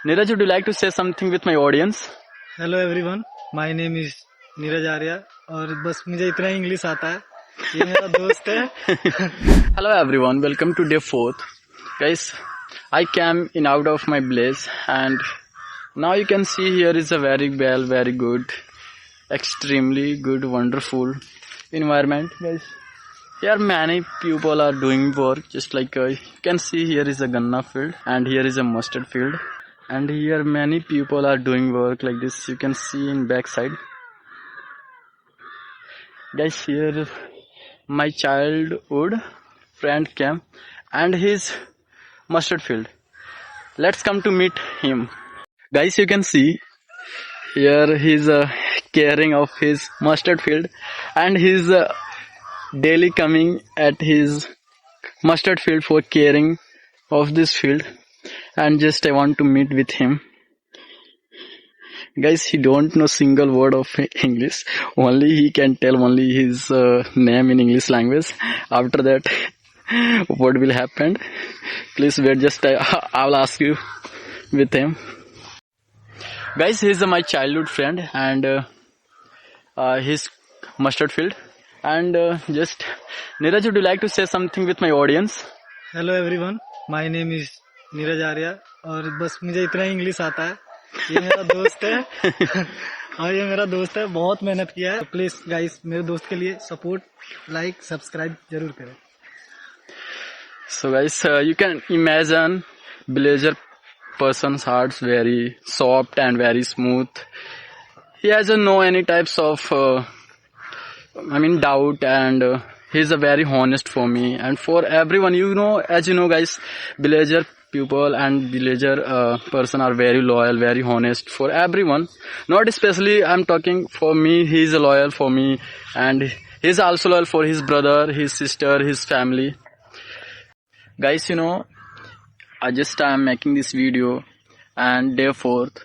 Neeraj, would you like to say something with my audience? Hello everyone, my name is Neeraj Arya और बस मुझे इतना ही English आता है. ये मेरा दोस्त है. Hello everyone, welcome to day 4th. Guys, I came in out of my place and now you can see here is a very well, very good, extremely good, wonderful environment. Guys, here many people are doing work, just like you can see here is a ganna field and here is a mustard field. And here many people are doing work like this. You can see in backside. Guys, here my childhood friend came and his mustard field. Let's come to meet him. Guys, you can see here he's caring of his mustard field and he's daily coming at his mustard field for caring of this field. And just I want to meet with him. Guys, he don't know single word of English. Only he can tell only his name in English language. After that, what will happen? Please wait. Just I will ask you with him. Guys, he is my childhood friend and his mustard field. And just Neeraj, would you like to say something with my audience? Hello everyone, my name is Neeraj Arya और बस मुझे इतना ही English आता है. ये मेरा दोस्त है. और ये मेरा दोस्त है, बहुत मेहनत किया है. तो प्लीज गाइस, मेरे दोस्त के लिए सपोर्ट, लाइक, सब्सक्राइब जरूर करें. So guys, you can imagine villager person's hearts very soft and very smooth. He hasn't no any types of doubt, and he's a very honest for me and for everyone. As you know guys, villager people and villager person are very loyal, very honest for everyone. Not especially I'm talking for me. He's loyal for me and he's also loyal for his brother, his sister, his family. Guys, I'm making this video and day 4th.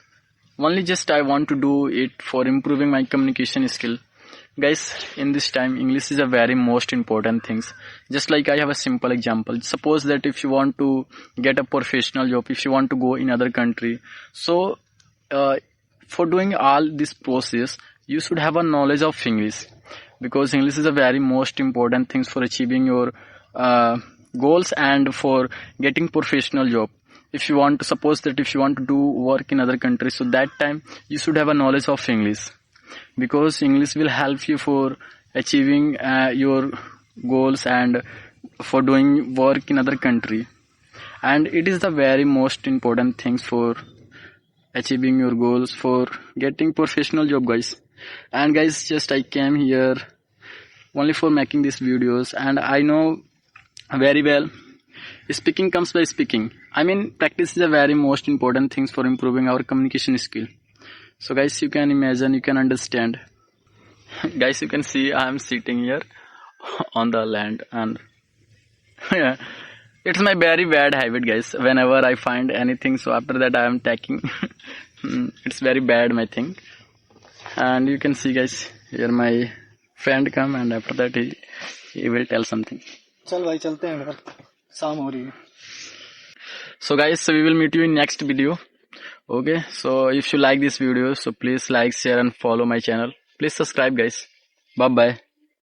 Only just I want to do it for improving my communication skill. Guys, in this time, English is a very most important things. Just like I have a simple example. Suppose that if you want to get a professional job, if you want to go in other country, so for doing all this process, you should have a knowledge of English, because English is a very most important things for achieving your goals and for getting professional job. If you want to suppose that if you want to do work in other countries, so that time you should have a knowledge of English, because English will help you for achieving your goals and for doing work in other country. And it is the very most important things for achieving your goals, for getting professional job, guys. And guys, just I came here only for making these videos, and I know very well speaking comes by speaking. Practice is a very most important things for improving our communication skill. So guys, you can imagine, you can understand. Guys, you can see I am sitting here on the land, and yeah, it's my very bad habit, guys. Whenever I find anything, so after that I am taking. It's very bad my thing. And you can see guys, here my friend come and after that he will tell something. चल भाई, चलते हैं घर, शाम हो रही है. So guys, we will meet you in next video. Okay, so if you like this video, so please like, share and follow my channel. Please subscribe guys. Bye bye.